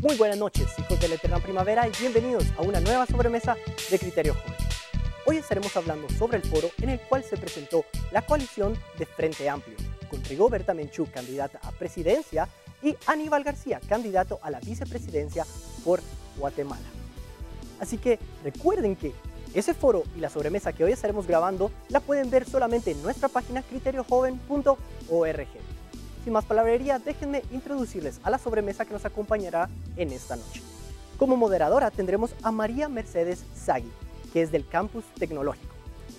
Muy buenas noches, hijos de la eterna primavera, y bienvenidos a una nueva sobremesa de Criterio Joven. Hoy estaremos hablando sobre el foro en el cual se presentó la coalición de Frente Amplio, con Rigoberta Menchú, candidata a presidencia, y Aníbal García, candidato a la vicepresidencia por Guatemala. Así que recuerden que ese foro y la sobremesa que hoy estaremos grabando la pueden ver solamente en nuestra página criteriojoven.org. Sin más palabrería, déjenme introducirles a la sobremesa que nos acompañará en esta noche. Como moderadora tendremos a María Mercedes Sagui, que es del Campus Tecnológico.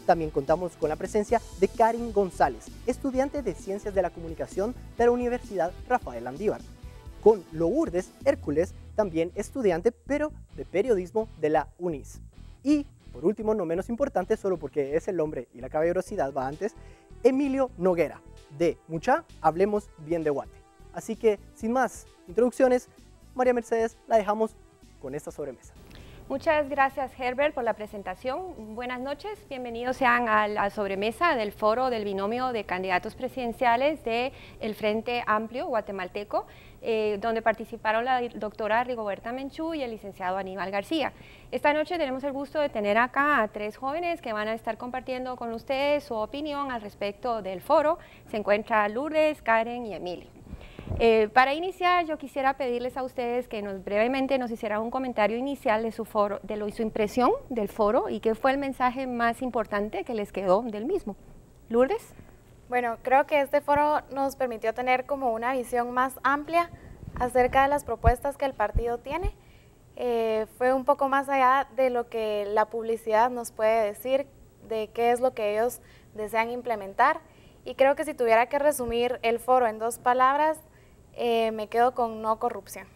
También contamos con la presencia de Karen González, estudiante de Ciencias de la Comunicación de la Universidad Rafael Landívar. Con Lourdes Hércules, también estudiante, pero de Periodismo de la UNIS. Y, por último, no menos importante, solo porque es el hombre y la caballerosidad va antes, Emilio Noguera, de Mucha, Hablemos Bien de Guate. Así que, sin más introducciones, María Mercedes, la dejamos con esta sobremesa. Muchas gracias, Herbert, por la presentación. Buenas noches, bienvenidos sean a la sobremesa del foro del binomio de candidatos presidenciales del Frente Amplio guatemalteco, donde participaron la doctora Rigoberta Menchú y el licenciado Aníbal García. Esta noche tenemos el gusto de tener acá a tres jóvenes que van a estar compartiendo con ustedes su opinión al respecto del foro. Se encuentra Lourdes, Karen y Emilio. Para iniciar, yo quisiera pedirles a ustedes que brevemente nos hicieran un comentario inicial de su impresión del foro y qué fue el mensaje más importante que les quedó del mismo. Lourdes. Bueno, creo que este foro nos permitió tener como una visión más amplia acerca de las propuestas que el partido tiene. Fue un poco más allá de lo que la publicidad nos puede decir, de qué es lo que ellos desean implementar. Y creo que si tuviera que resumir el foro en 2 palabras, me quedo con no corrupción.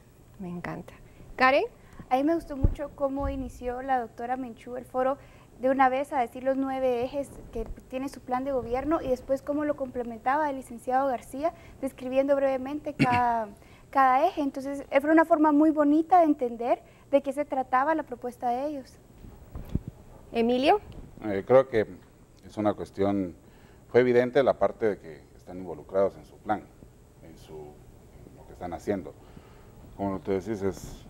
Me encanta. Karen. A mí me gustó mucho cómo inició la doctora Menchú el foro de una vez a decir los 9 ejes que tiene su plan de gobierno y después cómo lo complementaba el licenciado García, describiendo brevemente cada eje. Entonces, fue una forma muy bonita de entender de qué se trataba la propuesta de ellos. Emilio. Creo que es una cuestión, fue evidente la parte de que están involucrados en su plan, en lo que están haciendo. Como tú decís,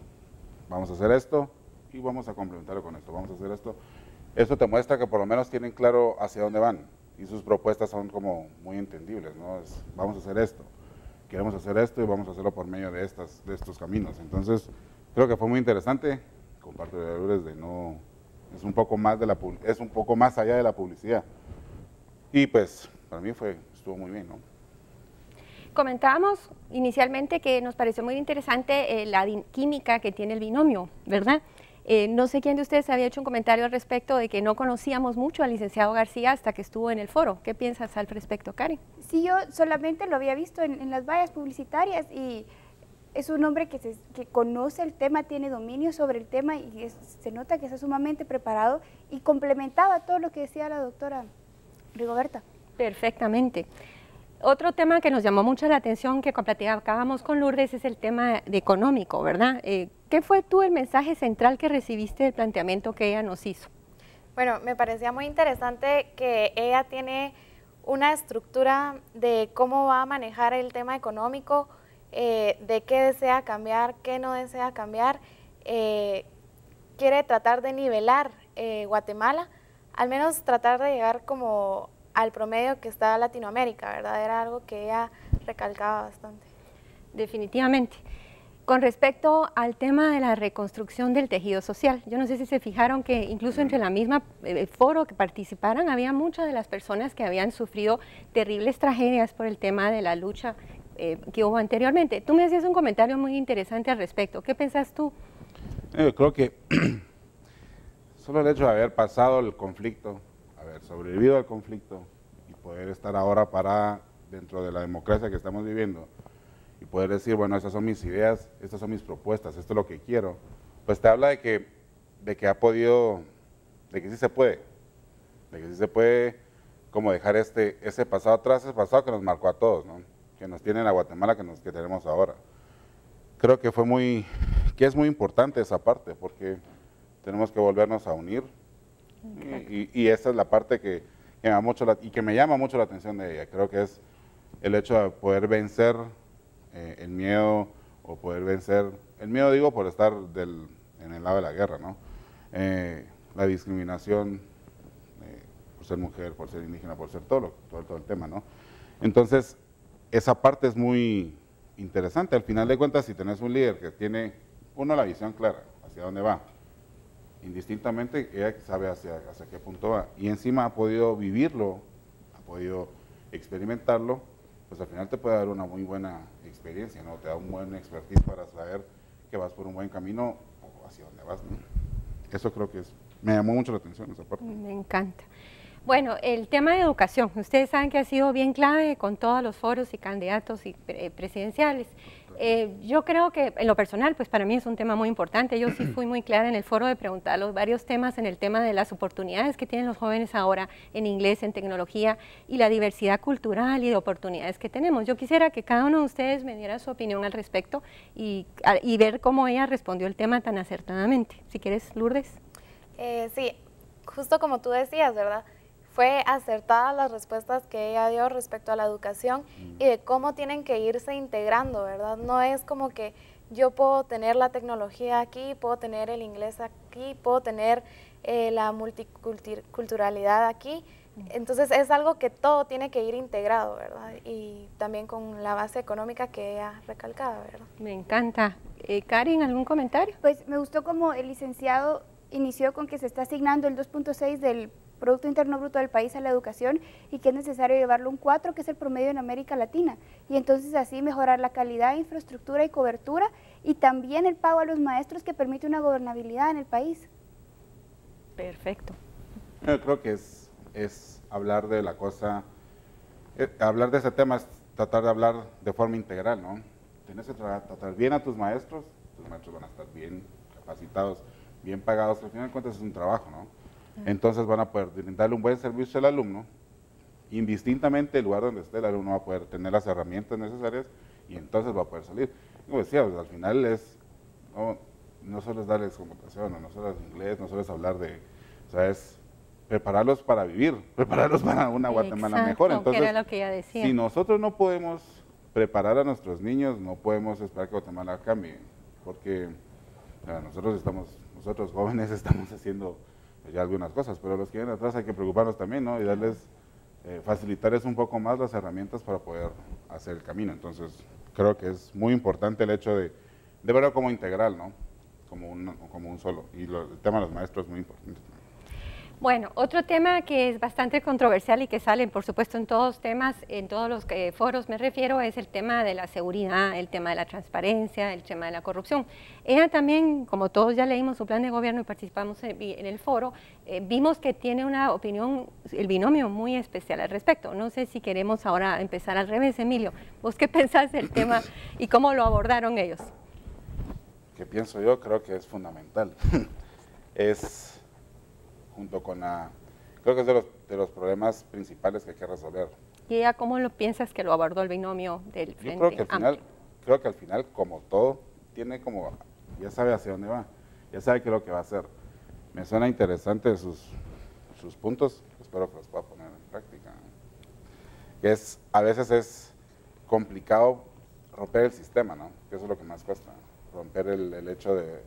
vamos a hacer esto y vamos a complementarlo con esto, vamos a hacer esto. Esto te muestra que por lo menos tienen claro hacia dónde van y sus propuestas son como muy entendibles, ¿no? Vamos a hacer esto, queremos hacer esto y vamos a hacerlo por medio de estos caminos. Entonces, creo que fue muy interesante, comparto de Lourdes, es un poco más allá de la publicidad. Y pues, para mí estuvo muy bien, ¿no? Comentábamos inicialmente que nos pareció muy interesante la química que tiene el binomio, ¿verdad? No sé quién de ustedes había hecho un comentario al respecto de que no conocíamos mucho al licenciado García hasta que estuvo en el foro. ¿Qué piensas al respecto, Karen? Sí, yo solamente lo había visto en las vallas publicitarias y es un hombre que conoce el tema, tiene dominio sobre el tema y se nota que está sumamente preparado y complementaba todo lo que decía la doctora Rigoberta. Perfectamente. Otro tema que nos llamó mucho la atención que platicábamos con Lourdes es el tema económico, ¿verdad? ¿Qué fue el mensaje central que recibiste del planteamiento que ella nos hizo? Bueno, me parecía muy interesante que ella tiene una estructura de cómo va a manejar el tema económico, de qué desea cambiar, qué no desea cambiar. Quiere tratar de nivelar Guatemala, al menos tratar de llegar como al promedio que está Latinoamérica, ¿verdad? Era algo que ella recalcaba bastante. Definitivamente. Con respecto al tema de la reconstrucción del tejido social, yo no sé si se fijaron que incluso entre la misma foro que participaran había muchas de las personas que habían sufrido terribles tragedias por el tema de la lucha que hubo anteriormente. Tú me hacías un comentario muy interesante al respecto. ¿Qué pensás tú? Creo que solo el hecho de haber pasado el conflicto, haber sobrevivido al conflicto y poder estar ahora dentro de la democracia que estamos viviendo y poder decir, bueno, estas son mis ideas, estas son mis propuestas, esto es lo que quiero, pues te habla de que de que sí se puede, como dejar ese pasado atrás, ese pasado que nos marcó a todos, ¿no? Que nos tiene en la Guatemala que tenemos ahora. Creo que es muy importante esa parte, porque tenemos que volvernos a unir. Y esa es la parte que me llama mucho la atención de ella. Creo que es el hecho de poder vencer el miedo o poder vencer, el miedo digo por estar en el lado de la guerra, ¿no? La discriminación por ser mujer, por ser indígena, por ser todo el tema, ¿no? Entonces, esa parte es muy interesante. Al final de cuentas, si tenés un líder que tiene, uno, la visión clara, hacia dónde va, indistintamente, ella sabe hacia qué punto va, y encima ha podido vivirlo, ha podido experimentarlo, pues al final te puede dar una muy buena experiencia, ¿no? Te da un buen expertise para saber que vas por un buen camino o hacia dónde vas, ¿no? Eso creo que me llamó mucho la atención esa parte. Me encanta. Bueno, el tema de educación, ustedes saben que ha sido bien clave con todos los foros y candidatos y presidenciales. Yo creo que en lo personal, pues para mí es un tema muy importante. Yo sí fui muy clara en el foro de preguntar los varios temas en el tema de las oportunidades que tienen los jóvenes ahora en inglés, en tecnología y la diversidad cultural y de oportunidades que tenemos. Yo quisiera que cada uno de ustedes me diera su opinión al respecto y ver cómo ella respondió el tema tan acertadamente. Si quieres, Lourdes. Sí, justo como tú decías, ¿verdad? Fue acertada las respuestas que ella dio respecto a la educación y de cómo tienen que irse integrando, ¿verdad? No es como que yo puedo tener la tecnología aquí, puedo tener el inglés aquí, puedo tener la multiculturalidad aquí. Entonces es algo que todo tiene que ir integrado, ¿verdad? Y también con la base económica que ella recalcaba, ¿verdad? Me encanta. Karen, ¿algún comentario? Pues me gustó como el licenciado inició con que se está asignando el 2.6 del Producto Interno Bruto del país a la educación y que es necesario llevarlo un 4, que es el promedio en América Latina. Y entonces así mejorar la calidad, infraestructura y cobertura y también el pago a los maestros que permite una gobernabilidad en el país. Perfecto. Yo creo que es hablar de la cosa, hablar de ese tema es tratar de hablar de forma integral, ¿no? Tienes que tratar bien a tus maestros van a estar bien capacitados, bien pagados, al final de cuentas es un trabajo, ¿no? Entonces van a poder brindarle un buen servicio al alumno, indistintamente el lugar donde esté, el alumno va a poder tener las herramientas necesarias y entonces va a poder salir. Como decía, pues, al final no solo es darles computación, no solo es inglés, no solo es hablar o sea, es prepararlos para vivir, prepararlos para una Guatemala mejor. Entonces, era lo que ella decía. Si nosotros no podemos preparar a nuestros niños, no podemos esperar que Guatemala cambie, porque nosotros jóvenes estamos haciendo ya algunas cosas, pero los que vienen atrás hay que preocuparnos también, ¿no? Y darles, facilitarles un poco más las herramientas para poder hacer el camino. Entonces, creo que es muy importante el hecho de verlo como integral, ¿no? Como un solo. Y el tema de los maestros es muy importante. Bueno, otro tema que es bastante controversial y que sale, por supuesto, en todos temas, en todos los foros me refiero, es el tema de la seguridad, el tema de la transparencia, el tema de la corrupción. Ella también, como todos ya leímos su plan de gobierno y participamos en el foro, vimos que tiene una opinión, el binomio muy especial al respecto. No sé si queremos ahora empezar al revés, Emilio. ¿Vos qué pensás del tema y cómo lo abordaron ellos? ¿Qué pienso yo? Creo que es fundamental. Junto con creo que es de los problemas principales que hay que resolver. ¿Y ella cómo lo piensas que lo abordó el binomio del Frente Amplio? Creo que al final, como todo, ya sabe hacia dónde va, ya sabe qué es lo que va a hacer. Me suena interesante sus puntos, espero que los pueda poner en práctica. A veces es complicado romper el sistema, ¿no? Que eso es lo que más cuesta, romper el hecho del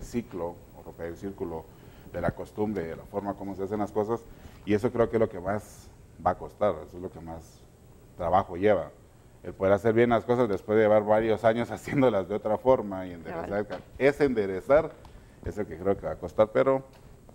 ciclo, o romper el círculo de la costumbre, de la forma como se hacen las cosas, y eso creo que es lo que más va a costar, eso es lo que más trabajo lleva, el poder hacer bien las cosas después de llevar varios años haciéndolas de otra forma y enderezar. Ese enderezar es el que creo que va a costar, pero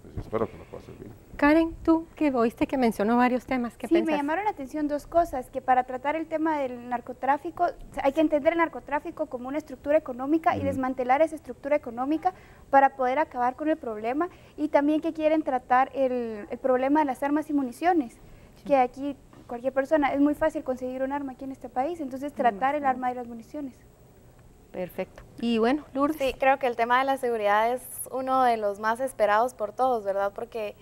pues, yo espero que lo pueda hacer bien. Karen, tú que oíste que mencionó varios temas, ¿qué pensás? Sí, me llamaron la atención dos cosas, que para tratar el tema del narcotráfico, hay que entender el narcotráfico como una estructura económica y desmantelar esa estructura económica para poder acabar con el problema, y también que quieren tratar el problema de las armas y municiones, que aquí cualquier persona, es muy fácil conseguir un arma aquí en este país, entonces tratar el arma y las municiones. Perfecto. Y bueno, Lourdes. Sí, creo que el tema de la seguridad es uno de los más esperados por todos, ¿verdad? Porque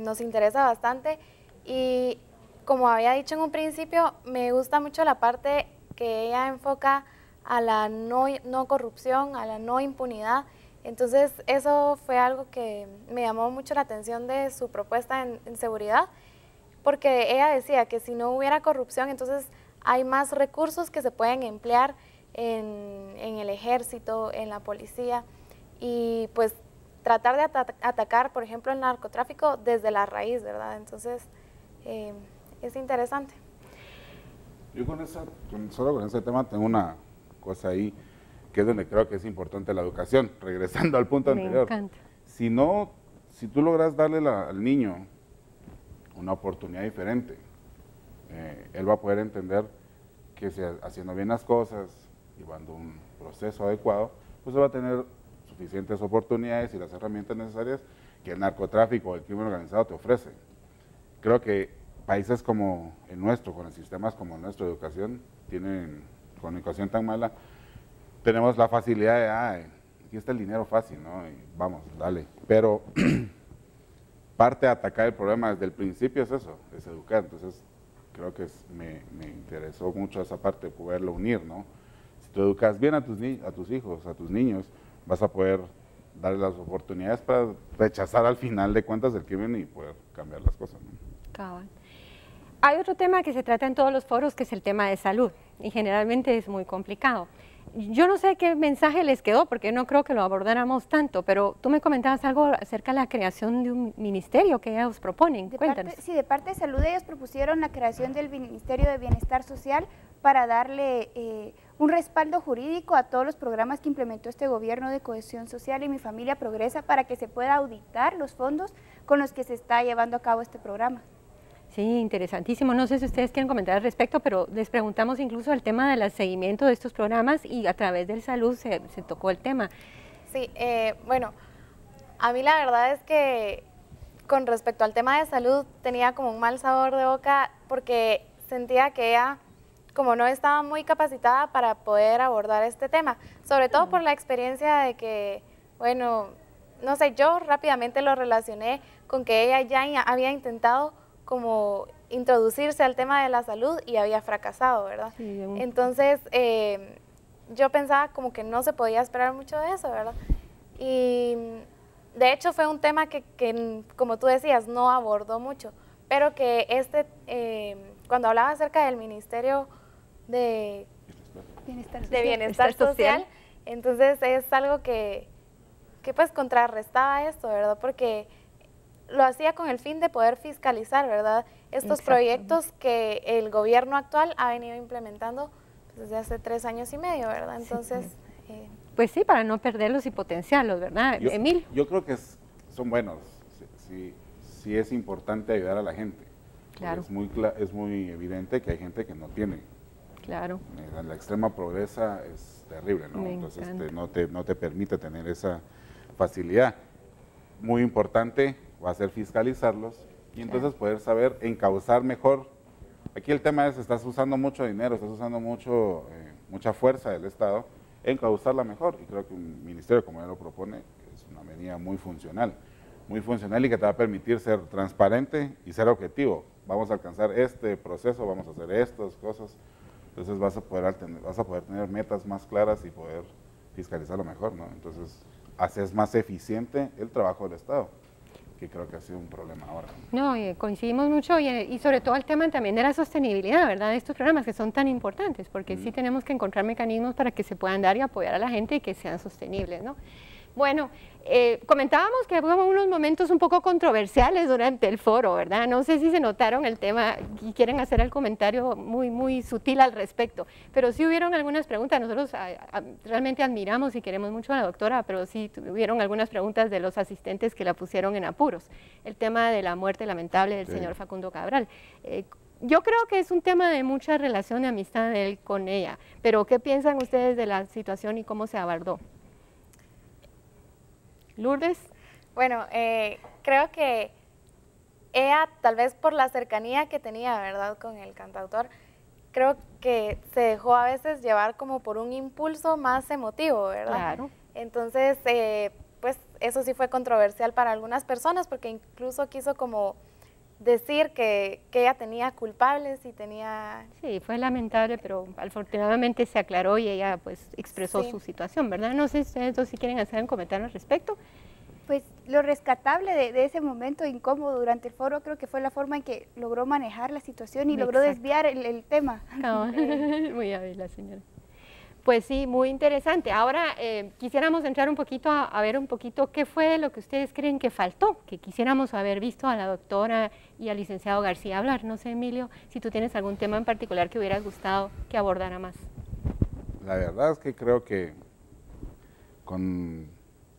nos interesa bastante y como había dicho en un principio, me gusta mucho la parte que ella enfoca a la no corrupción, a la no impunidad. Entonces eso fue algo que me llamó mucho la atención de su propuesta en seguridad, porque ella decía que si no hubiera corrupción, entonces hay más recursos que se pueden emplear en el ejército, en la policía, y pues tratar de atacar, por ejemplo, el narcotráfico desde la raíz, ¿verdad? Entonces, es interesante. Yo solo con ese tema tengo una cosa ahí, que es donde creo que es importante la educación, regresando al punto anterior. Me encanta. Si tú logras darle al niño una oportunidad diferente, él va a poder entender que si haciendo bien las cosas, llevando un proceso adecuado, pues él va a tener suficientes oportunidades y las herramientas necesarias que el narcotráfico o el crimen organizado te ofrece. Creo que países como el nuestro, con sistemas como el nuestro de educación, con educación tan mala, tenemos la facilidad de, aquí está el dinero fácil, ¿no? Y vamos, dale. Pero parte de atacar el problema desde el principio es eso, es educar. Entonces, creo que me interesó mucho esa parte, poderlo unir, ¿no? Si tú educas bien a tus hijos, a tus niños, vas a poder darles las oportunidades para rechazar al final de cuentas el crimen y poder cambiar las cosas, ¿no? Cabal. Hay otro tema que se trata en todos los foros, que es el tema de salud, y generalmente es muy complicado. Yo no sé qué mensaje les quedó, porque no creo que lo abordáramos tanto, pero tú me comentabas algo acerca de la creación de un ministerio que ellos proponen. Cuéntanos. De parte de salud ellos propusieron la creación del Ministerio de Bienestar Social para darle un respaldo jurídico a todos los programas que implementó este gobierno de cohesión social y Mi Familia Progresa, para que se pueda auditar los fondos con los que se está llevando a cabo este programa. Sí, interesantísimo. No sé si ustedes quieren comentar al respecto, pero les preguntamos incluso el tema del seguimiento de estos programas y a través del salud se tocó el tema. Sí, bueno, a mí la verdad es que con respecto al tema de salud tenía como un mal sabor de boca, porque sentía que ella como no estaba muy capacitada para poder abordar este tema, sobre todo por la experiencia de que, bueno, no sé, yo rápidamente lo relacioné con que ella ya había intentado como introducirse al tema de la salud y había fracasado, ¿verdad? Sí, entonces, yo pensaba como que no se podía esperar mucho de eso, ¿verdad? Y de hecho fue un tema que como tú decías, no abordó mucho, pero que cuando hablaba acerca del Ministerio de Bienestar Social, entonces es algo que pues contrarrestaba esto, ¿verdad? Porque lo hacía con el fin de poder fiscalizar, ¿verdad? Estos proyectos que el gobierno actual ha venido implementando desde hace 3 años y medio, ¿verdad? Entonces... Sí. Pues sí, para no perderlos y potenciarlos, ¿verdad? Emil. Yo creo que son buenos. Sí es importante ayudar a la gente. Claro. Es muy evidente que hay gente que no tiene. Claro. La extrema pobreza es terrible, ¿no? Entonces no te permite tener esa facilidad. Muy importante va a ser fiscalizarlos y entonces poder saber encauzar mejor. Aquí el tema es, estás usando mucho dinero, estás usando mucha fuerza del Estado, encauzarla mejor, y creo que un ministerio como él lo propone es una medida muy funcional y que te va a permitir ser transparente y ser objetivo. Vamos a alcanzar este proceso, vamos a hacer estas cosas, entonces vas a poder tener metas más claras y poder fiscalizarlo mejor, ¿no? Entonces haces más eficiente el trabajo del Estado, que creo que ha sido un problema ahora. No, coincidimos mucho y sobre todo el tema también de la sostenibilidad, ¿verdad? De estos programas que son tan importantes, porque sí tenemos que encontrar mecanismos para que se puedan dar y apoyar a la gente y que sean sostenibles, ¿no? Bueno, comentábamos que hubo unos momentos un poco controversiales durante el foro, ¿verdad? No sé si se notaron el tema y quieren hacer el comentario muy sutil al respecto, pero sí hubieron algunas preguntas. Nosotros realmente admiramos y queremos mucho a la doctora, pero sí hubieron algunas preguntas de los asistentes que la pusieron en apuros. El tema de la muerte lamentable del señor Facundo Cabral. Yo creo que es un tema de mucha relación de amistad de él con ella, pero ¿qué piensan ustedes de la situación y cómo se abordó? Lourdes. Bueno, creo que ella, tal vez por la cercanía que tenía, ¿verdad?, con el cantautor, creo que se dejó a veces llevar como por un impulso más emotivo, ¿verdad? Claro. Entonces, pues eso sí fue controversial para algunas personas, porque incluso quiso como decir que ella tenía culpables y tenía... Sí, fue lamentable, pero afortunadamente se aclaró y ella pues expresó su situación, ¿verdad? No sé si ustedes dos si quieren hacer un comentario al respecto. Pues lo rescatable de ese momento incómodo durante el foro creo que fue la forma en que logró manejar la situación y logró desviar el tema. Muy hábil la señora. Pues sí, muy interesante. Ahora quisiéramos entrar un poquito a ver un poquito qué fue lo que ustedes creen que faltó, que quisiéramos haber visto a la doctora y al licenciado García hablar. No sé, Emilio, si tú tienes algún tema en particular que hubieras gustado que abordara más. La verdad es que creo que con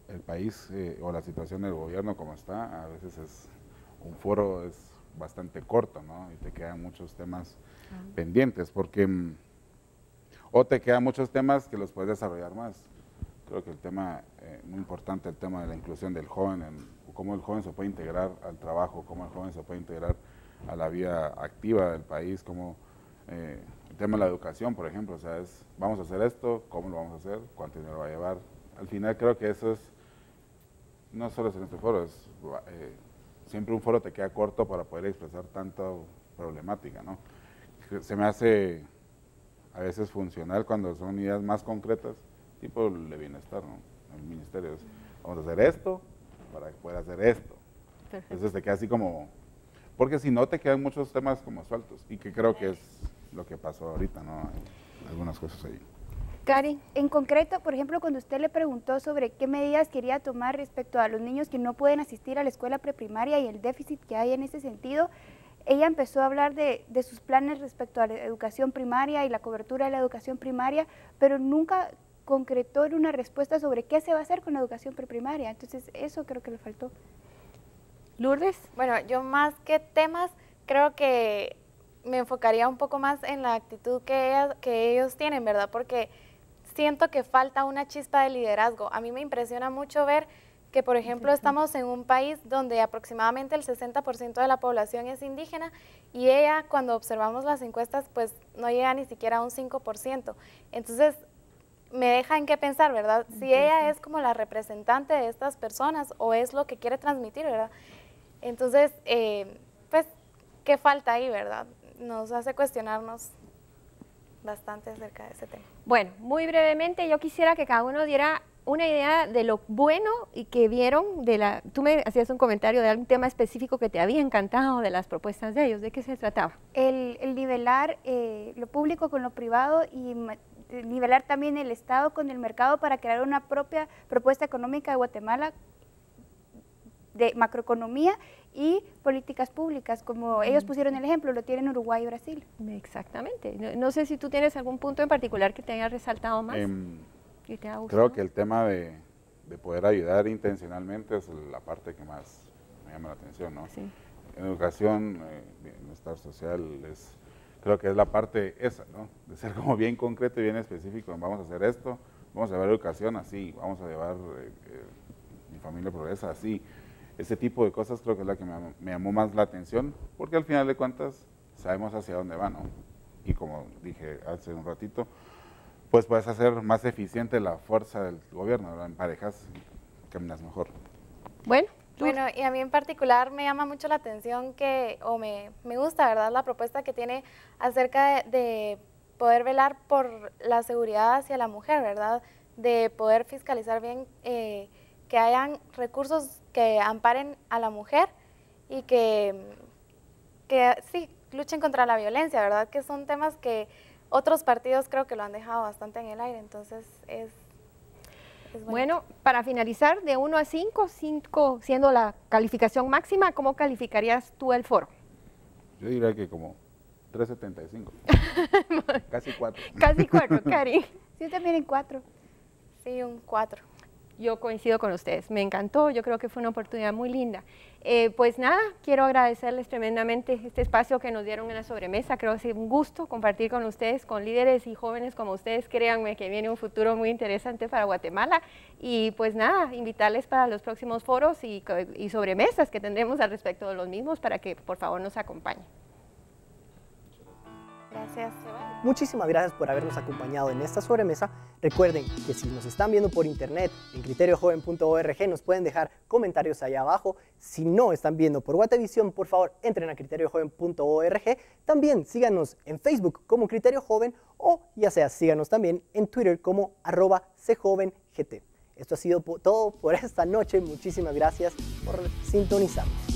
el país o la situación del gobierno como está, a veces un foro es bastante corto, ¿no? Y te quedan muchos temas pendientes, porque o te quedan muchos temas que los puedes desarrollar más. Creo que el tema, muy importante, el tema de la inclusión del joven, cómo el joven se puede integrar al trabajo, cómo el joven se puede integrar a la vida activa del país, cómo el tema de la educación, por ejemplo, o sea, vamos a hacer esto, cómo lo vamos a hacer, cuánto dinero va a llevar. Al final creo que eso es, no solo es en este foro, siempre un foro te queda corto para poder expresar tanta problemática, ¿no? Se me hace a veces funcional cuando son ideas más concretas, tipo el de bienestar, ¿no? El ministerio es, vamos a hacer esto para poder hacer esto. Perfecto. Entonces te queda así como, porque si no te quedan muchos temas como sueltos, y que creo que es lo que pasó ahorita, ¿no? Algunas cosas ahí. Cari. En concreto, por ejemplo, cuando usted le preguntó sobre qué medidas quería tomar respecto a los niños que no pueden asistir a la escuela preprimaria y el déficit que hay en ese sentido, ella empezó a hablar de sus planes respecto a la educación primaria y la cobertura de la educación primaria, pero nunca concretó en una respuesta sobre qué se va a hacer con la educación preprimaria. Entonces, eso creo que le faltó. Lourdes. Bueno, yo más que temas, creo que me enfocaría un poco más en la actitud que ellos tienen, ¿verdad? Porque siento que falta una chispa de liderazgo. A mí me impresiona mucho ver que, por ejemplo, estamos en un país donde aproximadamente el 60% de la población es indígena y ella, cuando observamos las encuestas, pues no llega ni siquiera a un 5%. Entonces, me deja en qué pensar, ¿verdad? Si ella es como la representante de estas personas o es lo que quiere transmitir, ¿verdad? Entonces, pues, ¿qué falta ahí, verdad? Nos hace cuestionarnos bastante acerca de ese tema. Bueno, muy brevemente, yo quisiera que cada uno diera una idea de lo bueno y que vieron tú me hacías un comentario de algún tema específico que te había encantado de las propuestas de ellos. ¿De qué se trataba? El nivelar lo público con lo privado y nivelar también el Estado con el mercado para crear una propia propuesta económica de Guatemala de macroeconomía y políticas públicas, como ellos pusieron el ejemplo, lo tienen Uruguay y Brasil. Exactamente. No sé si tú tienes algún punto en particular que te haya resaltado más. Creo que el tema de poder ayudar intencionalmente es la parte que más me llama la atención, ¿no? Sí. En educación, bienestar social, creo que es la parte esa, ¿no? De ser como bien concreto y bien específico, vamos a hacer esto, vamos a llevar educación así, vamos a llevar mi familia progresa así. Ese tipo de cosas creo que es la que me llamó más la atención, porque al final de cuentas sabemos hacia dónde va, ¿no? Y como dije hace un ratito, pues puedes hacer más eficiente la fuerza del gobierno, ¿verdad? En parejas caminas mejor. Bueno, y a mí en particular me llama mucho la atención me gusta, ¿verdad?, la propuesta que tiene acerca de poder velar por la seguridad hacia la mujer, ¿verdad?, de poder fiscalizar bien que hayan recursos que amparen a la mujer y que sí, luchen contra la violencia, ¿verdad?, que son temas que otros partidos creo que lo han dejado bastante en el aire, entonces es bueno, para finalizar, de 1 a 5, 5 siendo la calificación máxima, ¿cómo calificarías tú el foro? Yo diría que como 3.75, casi 4. Casi 4, Cari. Yo también en 4. Sí, un 4. Yo coincido con ustedes, me encantó, yo creo que fue una oportunidad muy linda. Pues nada, quiero agradecerles tremendamente este espacio que nos dieron en la sobremesa, creo que es un gusto compartir con ustedes, con líderes y jóvenes como ustedes, créanme que viene un futuro muy interesante para Guatemala y pues nada, invitarles para los próximos foros y sobremesas que tendremos al respecto de los mismos para que por favor nos acompañen. Gracias. Muchísimas gracias por habernos acompañado en esta sobremesa. Recuerden que si nos están viendo por internet en criteriojoven.org nos pueden dejar comentarios allá abajo. Si no están viendo por Guatevisión, por favor entren a criteriojoven.org. También síganos en Facebook como Criterio Joven o ya sea síganos también en Twitter como @cjovengT. Esto ha sido todo por esta noche. Muchísimas gracias por sintonizarnos.